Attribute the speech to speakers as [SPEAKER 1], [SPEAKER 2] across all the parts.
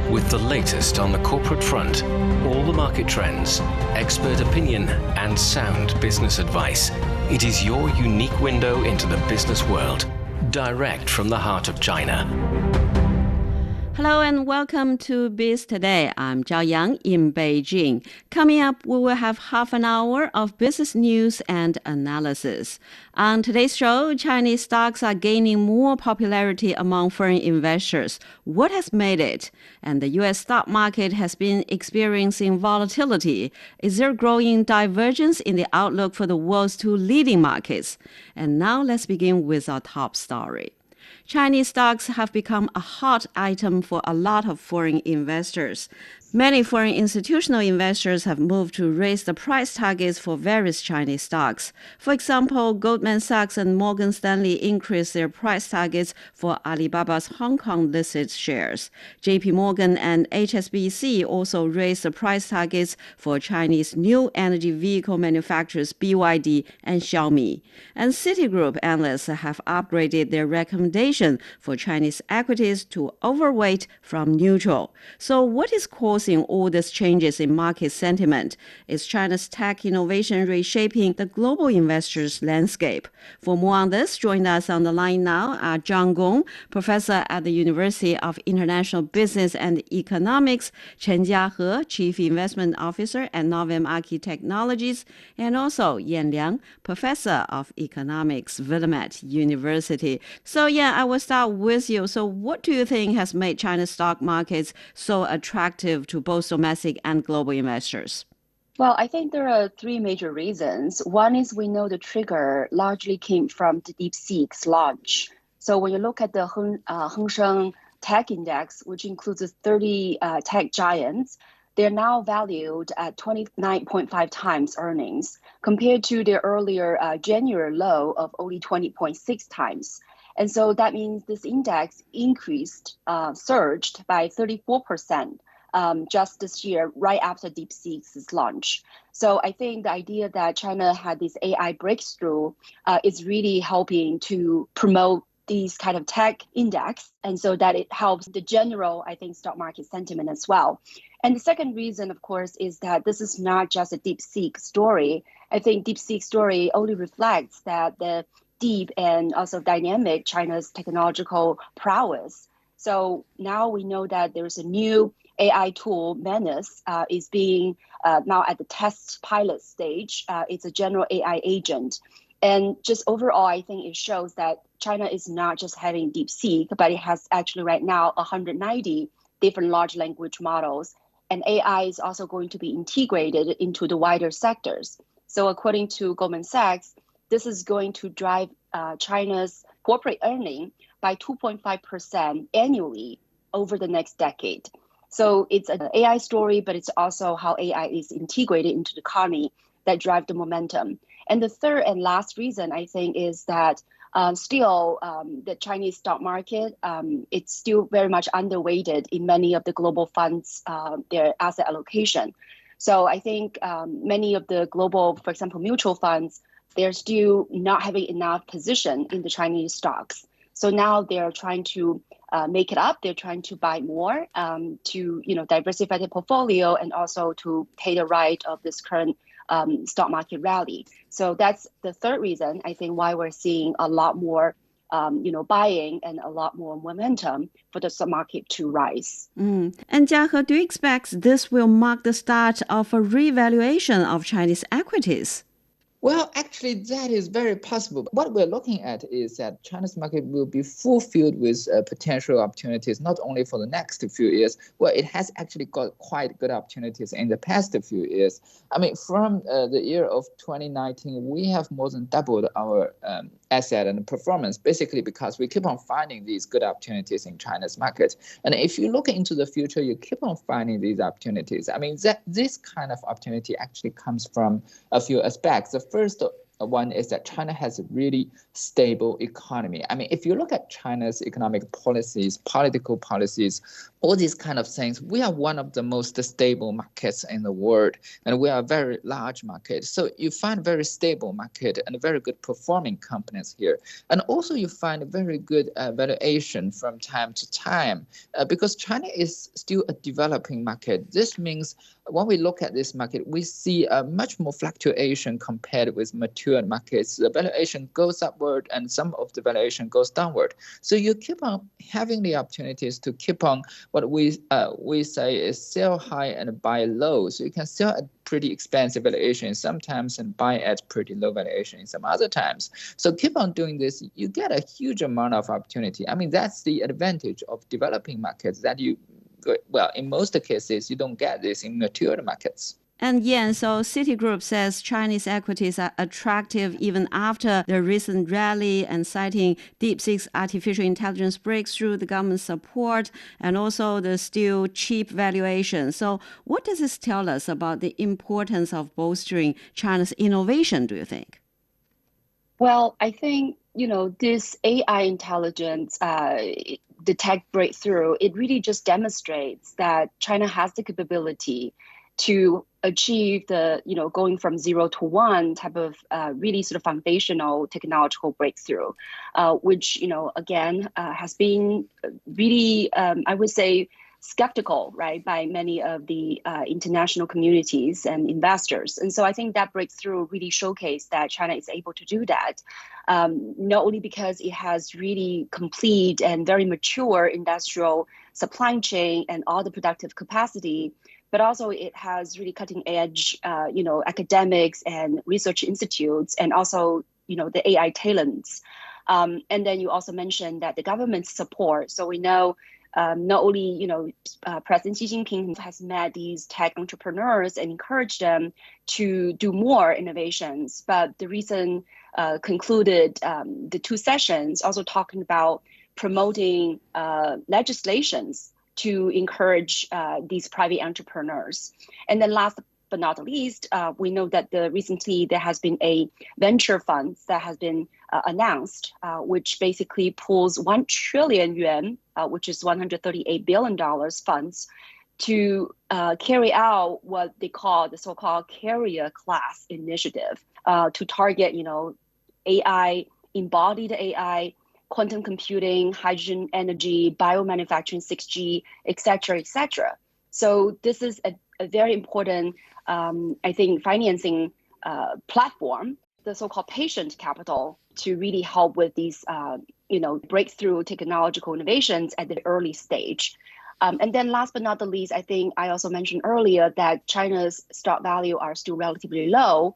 [SPEAKER 1] with the latest on the corporate front, all the market trends, expert opinion, and sound business advice. It is your unique window into the business world, direct from the heart of China.
[SPEAKER 2] Hello and welcome to Biz Today. I'm Zhao Yang in Beijing. Coming up, we will have half an hour of business news and analysis. On today's show, Chinese stocks are gaining more popularity among foreign investors. What has made it? And the U.S. stock market has been experiencing volatility. Is there growing divergence in the outlook for the world's two leading markets? And now let's begin with our top story. Chinese stocks have become a hot item for a lot of foreign investors. Many foreign institutional investors have moved to raise the price targets for various Chinese stocks. For example, Goldman Sachs and Morgan Stanley increased their price targets for Alibaba's Hong Kong-listed shares. JP Morgan and HSBC also raised the price targets for Chinese new energy vehicle manufacturers BYD and Xiaomi. And Citigroup analysts have upgraded their recommendation for Chinese equities to overweight from neutral. So what is causing all these changes in market sentiment? Is China's tech innovation reshaping the global investors' landscape? For more on this, join us on the line now are Zhang Gong, professor at the University of International Business and Economics, Chen Jiahe, chief investment officer at Novem Archi Technologies, and also Yan Liang, professor of economics, Willamette University. So I will start with you. So what do you think has made China's stock markets so attractive to both domestic and global investors?
[SPEAKER 3] Well, I think there are three major reasons. One is we know the trigger largely came from the DeepSeek's launch. So when you look at the Hang Seng Tech Index, which includes the 30 tech giants, they're now valued at 29.5 times earnings compared to their earlier January low of only 20.6 times. And so that means this index surged by 34% just this year, right after DeepSeek's launch. So I think the idea that China had this AI breakthrough is really helping to promote these kind of tech index, and so that it helps the general, I think, stock market sentiment as well. And the second reason, of course, is that this is not just a DeepSeek story. I think DeepSeek story only reflects that the deep and also dynamic China's technological prowess. So now we know that there's a new AI tool, Menace, is being now at the test pilot stage. It's a general AI agent. And just overall, I think it shows that China is not just having DeepSeek, but it has actually right now 190 different large language models. And AI is also going to be integrated into the wider sectors. So according to Goldman Sachs, this is going to drive China's corporate earning by 2.5% annually over the next decade. So it's an AI story, but it's also how AI is integrated into the economy that drive the momentum. And the third and last reason, I think, is that still the Chinese stock market, it's still very much underweighted in many of the global funds, their asset allocation. So I think many of the global, for example, mutual funds, they're still not having enough position in the Chinese stocks. So now they're trying to make it up. They're trying to buy more to diversify their portfolio and also to pay the right of this current stock market rally. So that's the third reason, I think, why we're seeing a lot more buying and a lot more momentum for the stock market to rise.
[SPEAKER 2] And Jiahe, do you expect this will mark the start of a revaluation of Chinese equities?
[SPEAKER 4] Well, actually, that is very possible. What we're looking at is that China's market will be fulfilled with potential opportunities, not only for the next few years. Well, it has actually got quite good opportunities in the past few years. I mean, from the year of 2019, we have more than doubled our asset and performance, basically because we keep on finding these good opportunities in China's market. And if you look into the future, you keep on finding these opportunities. I mean, this kind of opportunity actually comes from a few aspects. The first One is that China has a really stable economy. I mean, if you look at China's economic policies, political policies, all these kind of things, we are one of the most stable markets in the world, and we are a very large market. So you find very stable market and very good performing companies here. And also you find very good valuation from time to time because China is still a developing market. This means when we look at this market, we see a much more fluctuation compared with mature markets. The valuation goes upward and some of the valuation goes downward. So you keep on having the opportunities to keep on what we say is sell high and buy low. So you can sell at pretty expensive valuation sometimes and buy at pretty low valuation some other times. So keep on doing this, you get a huge amount of opportunity. I mean, that's the advantage of developing markets that well, in most cases, you don't get this in mature markets.
[SPEAKER 2] And yeah, so Citigroup says Chinese equities are attractive even after the recent rally and citing DeepSeek's artificial intelligence breakthrough, the government support, and also the still cheap valuation. So what does this tell us about the importance of bolstering China's innovation, do you think?
[SPEAKER 3] Well, I think, this AI intelligence, the tech breakthrough, it really just demonstrates that China has the capability to achieve the, going from 0 to 1 type of really sort of foundational technological breakthrough, which, again, has been really, I would say, skeptical, right, by many of the international communities and investors. And so I think that breakthrough really showcased that China is able to do that, not only because it has really complete and very mature industrial supply chain and all the productive capacity, but also it has really cutting edge, academics and research institutes, and also, the AI talents. And then you also mentioned that the government's support. So we know not only, President Xi Jinping has met these tech entrepreneurs and encouraged them to do more innovations, but the recent concluded the 2 sessions also talking about promoting legislations to encourage these private entrepreneurs. And then last but not least, we know that recently there has been a venture fund that has been announced, which basically pulls 1 trillion yuan, which is $138 billion funds, to carry out what they call the so-called carrier class initiative to target, AI, embodied AI, quantum computing, hydrogen energy, biomanufacturing, 6G, et cetera, et cetera. So this is a very important, I think, financing platform, the so-called patient capital, to really help with these, breakthrough technological innovations at the early stage. And then last but not the least, I think I also mentioned earlier that China's stock value are still relatively low,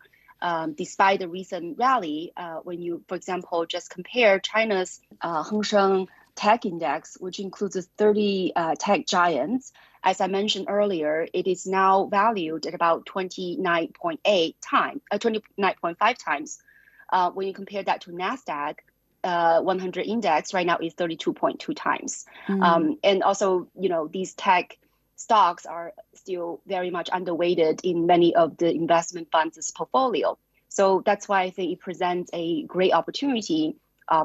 [SPEAKER 3] despite the recent rally. When you, for example, just compare China's Hang Seng Tech Index, which includes 30 tech giants, as I mentioned earlier, it is now valued at about 29.5 times. When you compare that to NASDAQ 100 index, right now is 32.2 times. And also, these tech stocks are still very much underweighted in many of the investment funds' portfolio. So that's why I think it presents a great opportunity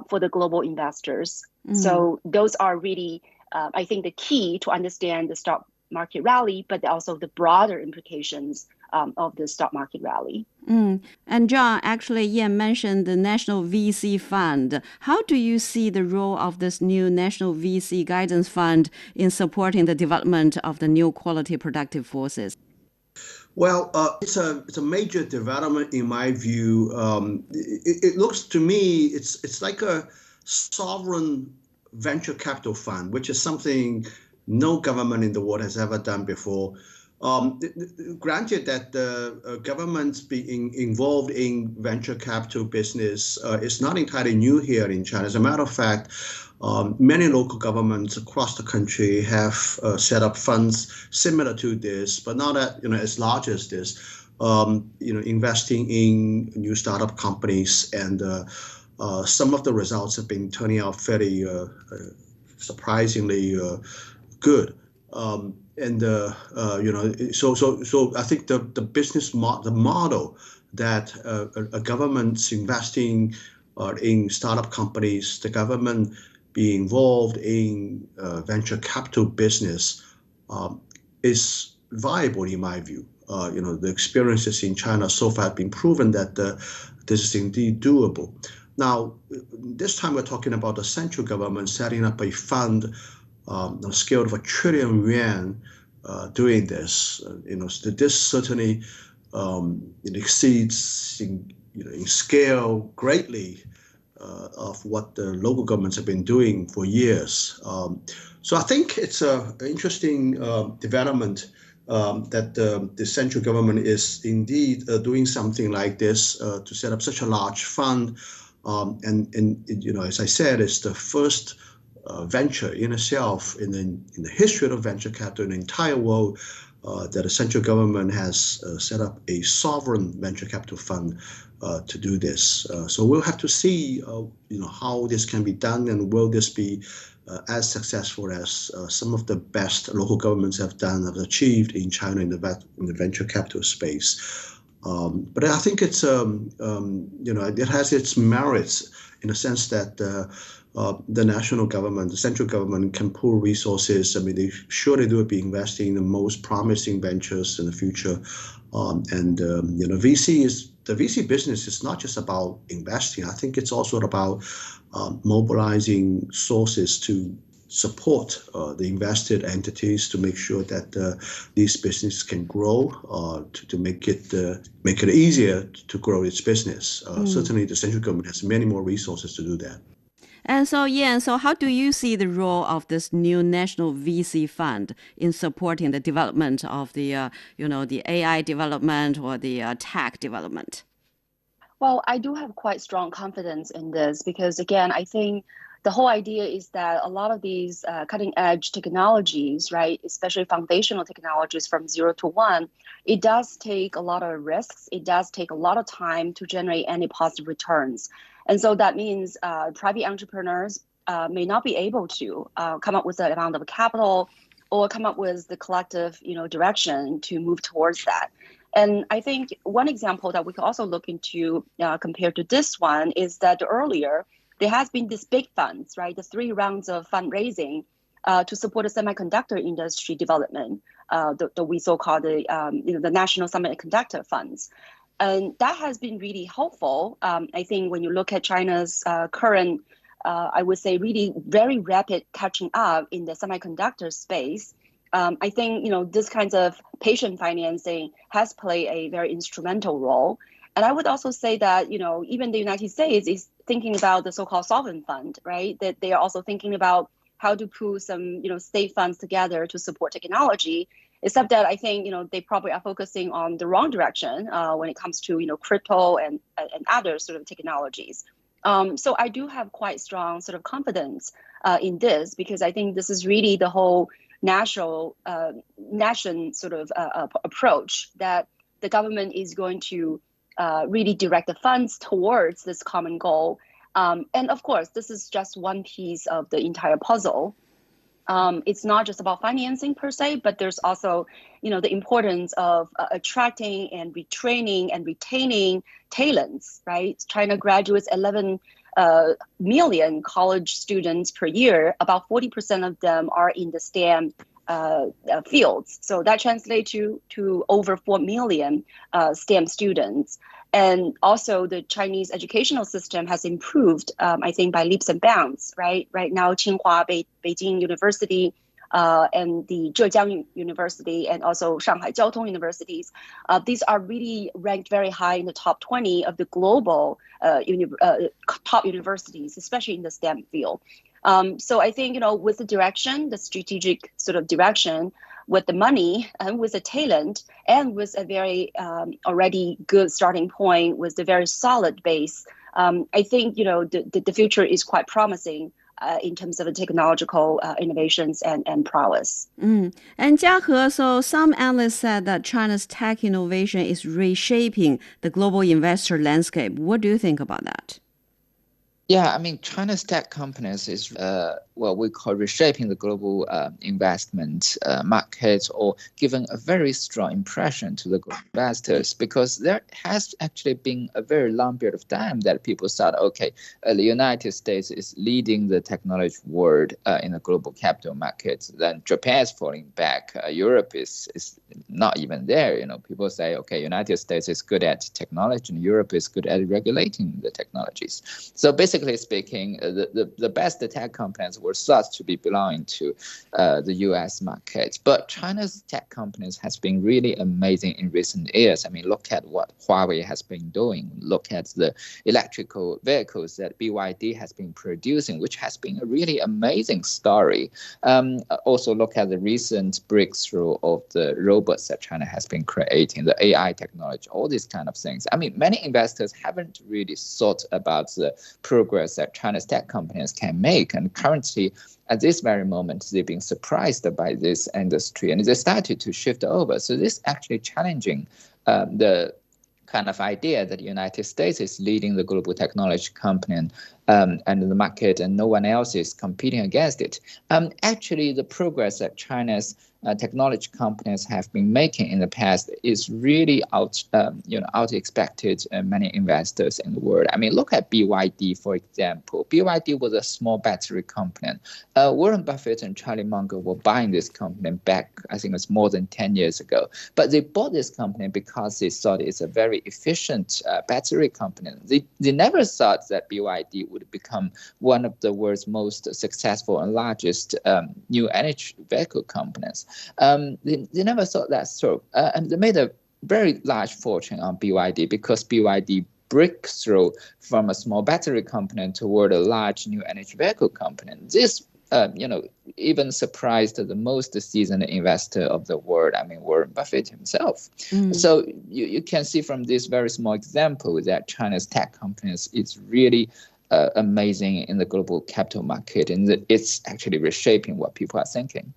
[SPEAKER 3] for the global investors. So those are really, I think, the key to understand the stock market rally, but also the broader implications of the stock market rally.
[SPEAKER 2] And John, actually, Ian mentioned the National VC Fund. How do you see the role of this new National VC Guidance Fund in supporting the development of the new quality productive forces?
[SPEAKER 5] Well, it's a major development in my view. It looks to me it's like a sovereign venture capital fund, which is something no government in the world has ever done before. Granted that the government's being involved in venture capital business is not entirely new here in China. As a matter of fact, many local governments across the country have set up funds similar to this, but not as large as this. Investing in new startup companies, and some of the results have been turning out fairly surprisingly good. So I think the business the model that a government's investing in startup companies, the government being involved in venture capital business is viable in my view. The experiences in China so far have been proven that this is indeed doable. Now, this time we're talking about the central government setting up a fund on a scale of 1 trillion yuan doing this. So this certainly exceeds in scale greatly of what the local governments have been doing for years. So I think it's an interesting development that the central government is indeed doing something like this to set up such a large fund. And as I said, it's the first venture in itself in the history of venture capital in the entire world that the central government has set up a sovereign venture capital fund to do this. So we'll have to see, how this can be done, and will this be as successful as some of the best local governments have achieved in China in the venture capital space. But I think it's it has its merits in the sense that the national government, the central government, can pool resources. I mean, they will be investing in the most promising ventures in the future. The VC business is not just about investing. I think it's also about mobilizing sources to support the invested entities to make sure that these businesses can grow, to make it easier to grow its business. Certainly, the central government has many more resources to do that.
[SPEAKER 2] And so, so how do you see the role of this new national VC fund in supporting the development of the AI development or the tech development?
[SPEAKER 3] Well, I do have quite strong confidence in this because, again, I think the whole idea is that a lot of these cutting edge technologies, right, especially foundational technologies from 0 to 1, it does take a lot of risks. It does take a lot of time to generate any positive returns. And so that means private entrepreneurs may not be able to come up with that amount of capital or come up with the collective, direction to move towards that. And I think one example that we can also look into compared to this one is that earlier there has been these big funds, right? The 3 rounds of fundraising to support the semiconductor industry development, we so-called the National Semiconductor Funds. And that has been really helpful. I think when you look at China's current, I would say, really very rapid catching up in the semiconductor space, I think this kinds of patient financing has played a very instrumental role. And I would also say that even the United States is thinking about the so-called sovereign fund, right? That they are also thinking about how to pool some state funds together to support technology. Except that I think they probably are focusing on the wrong direction when it comes to crypto and other sort of technologies. So I do have quite strong sort of confidence in this because I think this is really the whole nation sort of approach that the government is going to really direct the funds towards this common goal. And of course, this is just one piece of the entire puzzle. It's not just about financing per se, but there's also, the importance of attracting and retraining and retaining talents, right? China graduates 11 million college students per year. About 40% of them are in the STEM fields. So that translates to over 4 million STEM students. And also the Chinese educational system has improved, I think, by leaps and bounds, right? Right now, Tsinghua, Beijing University, and the Zhejiang University, and also Shanghai Jiaotong universities, these are really ranked very high in the top 20 of the global top universities, especially in the STEM field. So I think, with the direction, the strategic sort of direction, with the money and with the talent and with a very already good starting point with the very solid base, I think, the future is quite promising in terms of the technological innovations and prowess.
[SPEAKER 2] And Jiahe, so some analysts said that China's tech innovation is reshaping the global investor landscape. What do you think about that?
[SPEAKER 4] Yeah, I mean, China's tech companies is what we call reshaping the global investment market, or giving a very strong impression to the global investors, because there has actually been a very long period of time that people thought, okay, the United States is leading the technology world in the global capital markets. Then Japan is falling back. Europe is not even there. People say, okay, United States is good at technology, and Europe is good at regulating the technologies. So basically speaking, the best tech companies were thought to be belonging to the US market. But China's tech companies has been really amazing in recent years. I mean, look at what Huawei has been doing. Look at the electrical vehicles that BYD has been producing, which has been a really amazing story. Also look at the recent breakthrough of the robots that China has been creating, the AI technology, all these kind of things. I mean, many investors haven't really thought about the progress that China's tech companies can make. And currently, at this very moment, they've been surprised by this industry, and they started to shift over. So this is actually challenging the kind of idea that the United States is leading the global technology company and the market, and no one else is competing against it. Actually, the progress that China's technology companies have been making in the past is really out expected many investors in the world. I mean, look at BYD, for example. BYD was a small battery company. Warren Buffett and Charlie Munger were buying this company back, I think it's more than 10 years ago. But they bought this company because they thought it's a very efficient battery company. They never thought that BYD would become one of the world's most successful and largest new energy vehicle companies. They never thought that through. And they made a very large fortune on BYD because BYD breakthrough from a small battery company toward a large new energy vehicle company. This even surprised the most seasoned investor of the world, I mean, Warren Buffett himself. So you can see from this very small example that China's tech companies is really amazing in the global capital market, and it's actually reshaping what people are thinking.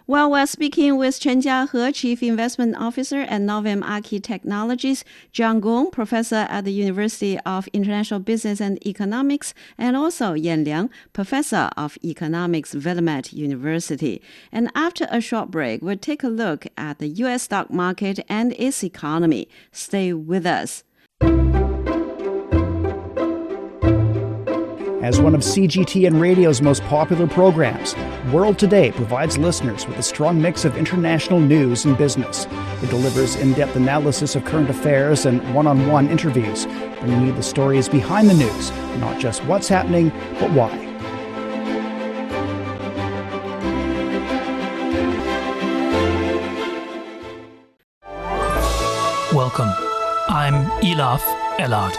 [SPEAKER 2] Well, we're speaking with Chen Jiahe, Chief Investment Officer at Novem Archi Technologies, John Gong, Professor at the University of International Business and Economics, and also Yan Liang, Professor of Economics, Willamette University. And after a short break, we'll take a look at the U.S. stock market and its economy. Stay with us.
[SPEAKER 6] As one of CGT and radio's most popular programs, World Today provides listeners with a strong mix of international news and business. It delivers in-depth analysis of current affairs and one-on-one interviews, bringing you the stories behind the news, not just what's happening, but why.
[SPEAKER 7] Welcome. I'm Elaf Ellard,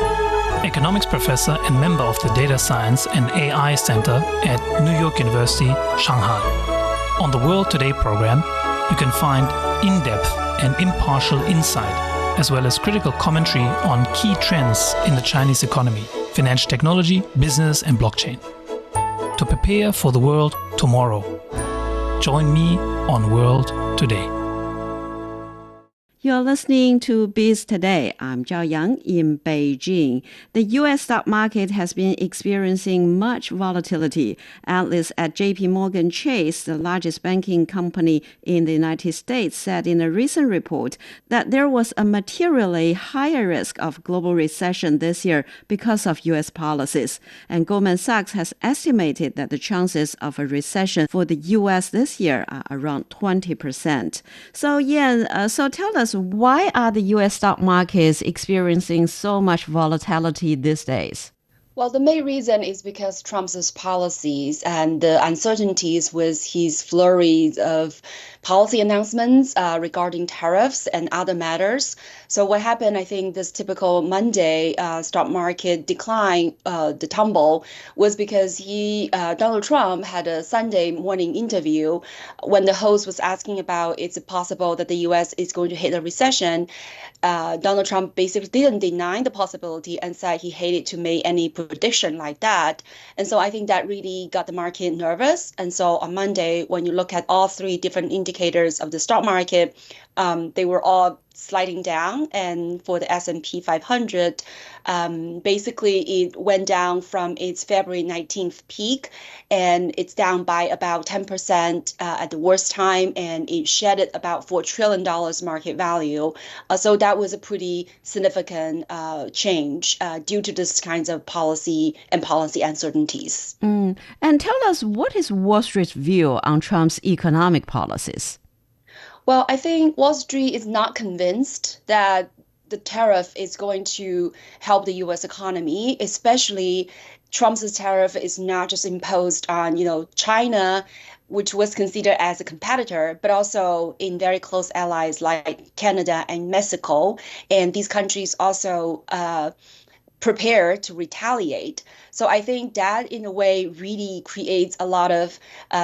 [SPEAKER 7] economics professor and member of the Data Science and AI Center at New York University, Shanghai. On the World Today program, you can find in-depth and impartial insight, as well as critical commentary on key trends in the Chinese economy, financial technology, business, and blockchain. To prepare for the world tomorrow, join me on World Today.
[SPEAKER 2] You're listening to Biz Today. I'm Zhao Yang in Beijing. The U.S. stock market has been experiencing much volatility. Analysts at J.P. Morgan Chase, the largest banking company in the United States, said in a recent report that there was a materially higher risk of global recession this year because of U.S. policies. And Goldman Sachs has estimated that the chances of a recession for the U.S. this year are around 20%. So, so tell us, why are the U.S. stock markets experiencing so much volatility these days?
[SPEAKER 3] Well, the main reason is because Trump's policies and the uncertainties with his flurries of policy announcements regarding tariffs and other matters. So what happened, I think this typical Monday stock market decline, the tumble, was because Donald Trump had a Sunday morning interview when the host was asking about is it possible that the U.S. is going to hit a recession. Donald Trump basically didn't deny the possibility and said he hated to make any prediction like that. And so I think that really got the market nervous. And so on Monday, when you look at all three different indicators of the stock market, they were all
[SPEAKER 8] sliding down, and for the S&P 500, basically it went down from its February 19th peak, and it's down by about 10% at the worst time, and it shedded about $4 trillion market value. So that was a pretty significant change due to this kinds of policy uncertainties.
[SPEAKER 2] And tell us, what is Wall Street's view on Trump's economic policies?
[SPEAKER 8] Well, I think Wall Street is not convinced that the tariff is going to help the U.S. economy, especially Trump's tariff is not just imposed on, China, which was considered as a competitor, but also in very close allies like Canada and Mexico. And these countries also prepare to retaliate. So I think that in a way really creates a lot of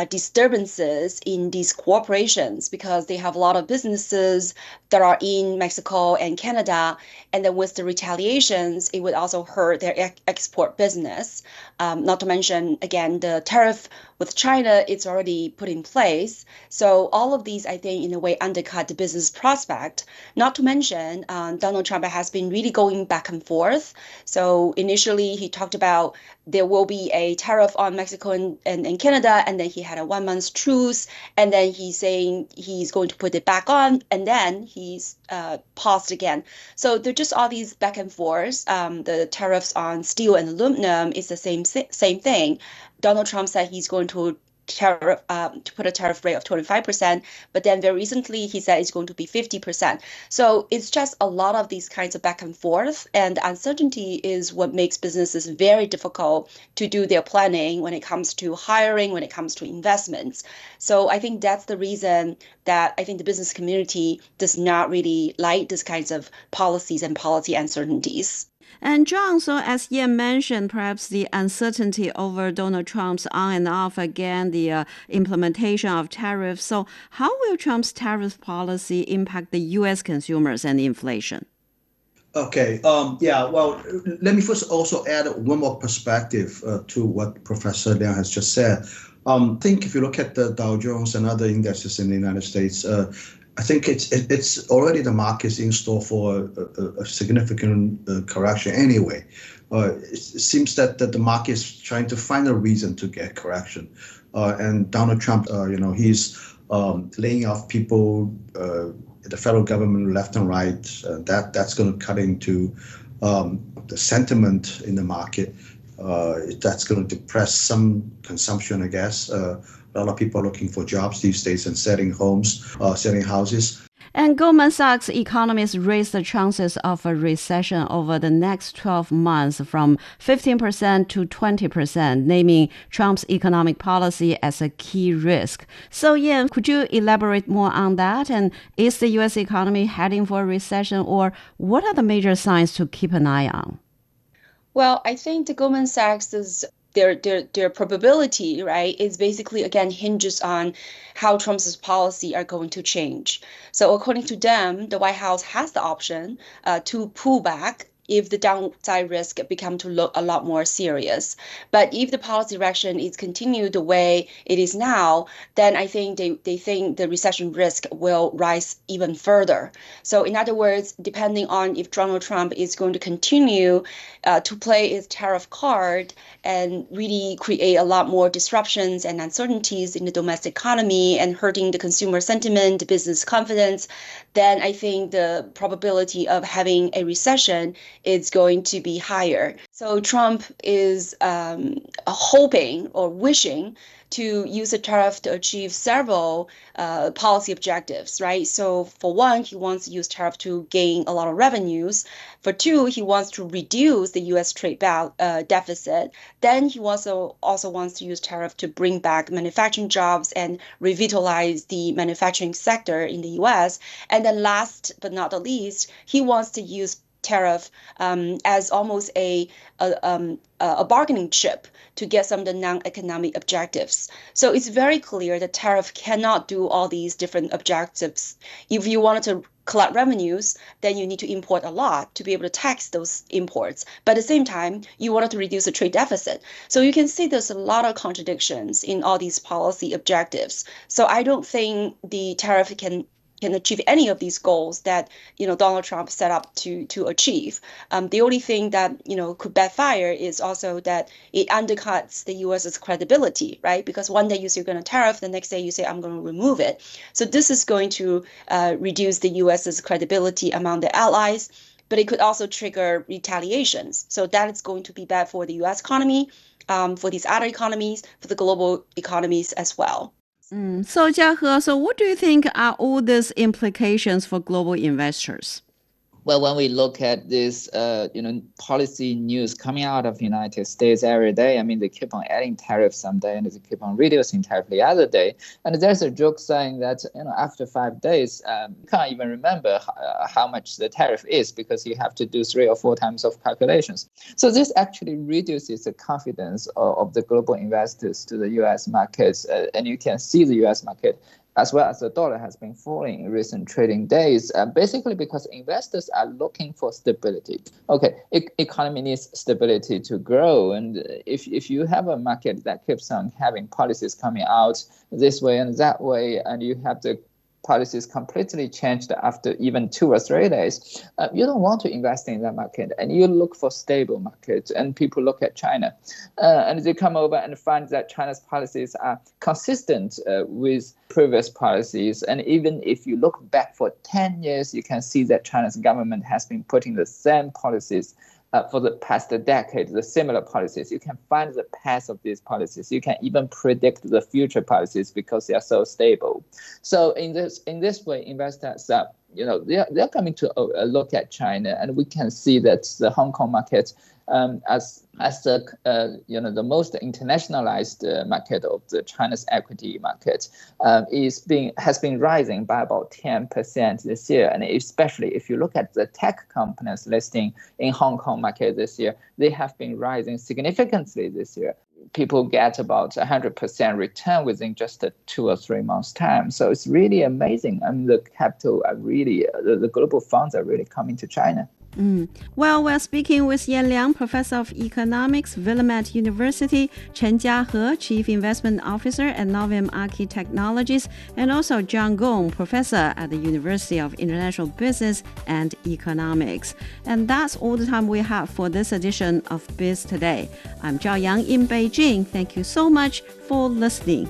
[SPEAKER 8] disturbances in these corporations because they have a lot of businesses that are in Mexico and Canada. And then with the retaliations, it would also hurt their export business. Not to mention, again, the tariff with China, it's already put in place. So all of these, I think, in a way undercut the business prospect. Not to mention, Donald Trump has been really going back and forth. So initially, he talked about there will be a tariff on Mexico and Canada, and then he had a 1 month truce, and then he's saying he's going to put it back on, and then he's paused again. So there are just all these back and forth. The tariffs on steel and aluminum is the same thing. Donald Trump said he's going to put a tariff rate of 25%, but then very recently he said it's going to be 50%. So it's just a lot of these kinds of back and forth, and uncertainty is what makes businesses very difficult to do their planning when it comes to hiring, when it comes to investments. So I think that's the reason that I think the business community does not really like these kinds of policies and policy uncertainties.
[SPEAKER 2] And John, so as Ian mentioned, perhaps the uncertainty over Donald Trump's on and off again, the implementation of tariffs. So how will Trump's tariff policy impact the U.S. consumers and inflation?
[SPEAKER 5] Okay. Well, let me first also add one more perspective to what Professor Liang has just said. I think if you look at the Dow Jones and other indexes in the United States, I think it's already the market's in store for a significant correction anyway. It seems that the market is trying to find a reason to get correction. And Donald Trump, he's laying off people, the federal government left and right. That's going to cut into the sentiment in the market. That's going to depress some consumption, I guess. A lot of people are looking for jobs these days and selling houses.
[SPEAKER 2] And Goldman Sachs economists raised the chances of a recession over the next 12 months from 15% to 20%, naming Trump's economic policy as a key risk. So, Ian, could you elaborate more on that? And is the U.S. economy heading for a recession, or what are the major signs to keep an eye on?
[SPEAKER 8] Well, I think the Goldman Sachs is their probability, right, is basically, again, hinges on how Trump's policy are going to change. So according to them, the White House has the option to pull back if the downside risk become to look a lot more serious. But if the policy direction is continued the way it is now, then I think they think the recession risk will rise even further. So in other words, depending on if Donald Trump is going to continue to play his tariff card and really create a lot more disruptions and uncertainties in the domestic economy and hurting the consumer sentiment, business confidence, then I think the probability of having a recession is going to be higher. So Trump is hoping or wishing to use a tariff to achieve several policy objectives, right? So for one, he wants to use tariff to gain a lot of revenues. For two, he wants to reduce the U.S. trade deficit. Then he also wants to use tariff to bring back manufacturing jobs and revitalize the manufacturing sector in the U.S. And then last but not the least, he wants to use tariff as almost a bargaining chip to get some of the non-economic objectives. So it's very clear that tariff cannot do all these different objectives. If you wanted to collect revenues, then you need to import a lot to be able to tax those imports. But at the same time, you wanted to reduce the trade deficit. So you can see there's a lot of contradictions in all these policy objectives. So I don't think the tariff can can achieve any of these goals that Donald Trump set up to achieve. The only thing that could backfire is also that it undercuts the U.S.'s credibility, right? Because one day you say you're going to tariff, the next day you say I'm going to remove it. So this is going to reduce the U.S.'s credibility among the allies, but it could also trigger retaliations. So that is going to be bad for the U.S. economy, for these other economies, for the global economies as well.
[SPEAKER 2] So Jiahe, so what do you think are all these implications for global investors?
[SPEAKER 4] Well, when we look at this, policy news coming out of the United States every day, I mean, they keep on adding tariffs someday and they keep on reducing tariff the other day. And there's a joke saying that, after 5 days, you can't even remember how much the tariff is because you have to do 3 or 4 times of calculations. So this actually reduces the confidence of the global investors to the U.S. markets. And you can see the U.S. market as well as the dollar has been falling in recent trading days, basically because investors are looking for stability. Okay, economy needs stability to grow, and if you have a market that keeps on having policies coming out this way and that way, and you have the policies completely changed after even 2 or 3 days, you don't want to invest in that market, and you look for stable markets. And people look at China, and they come over and find that China's policies are consistent with previous policies. And even if you look back for 10 years, you can see that China's government has been putting the same policies for the past decade, the similar policies. You can find the path of these policies. You can even predict the future policies because they are so stable. So in this way, investors are, they're coming to look at China, and we can see that the Hong Kong market, as the most internationalized market of the China's equity market, has been rising by about 10% this year. And especially if you look at the tech companies listing in Hong Kong market this year, they have been rising significantly this year. People get about 100% return within just 2 or 3 months' time. So it's really amazing. I mean, the capital are really, the global funds are really coming to China.
[SPEAKER 2] Well, we're speaking with Yan Liang, Professor of Economics, Willamette University, Chen Jiahe, Chief Investment Officer at Novum Archi Technologies, and also John Gong, Professor at the University of International Business and Economics. And that's all the time we have for this edition of Biz Today. I'm Zhao Yang in Beijing. Thank you so much for listening.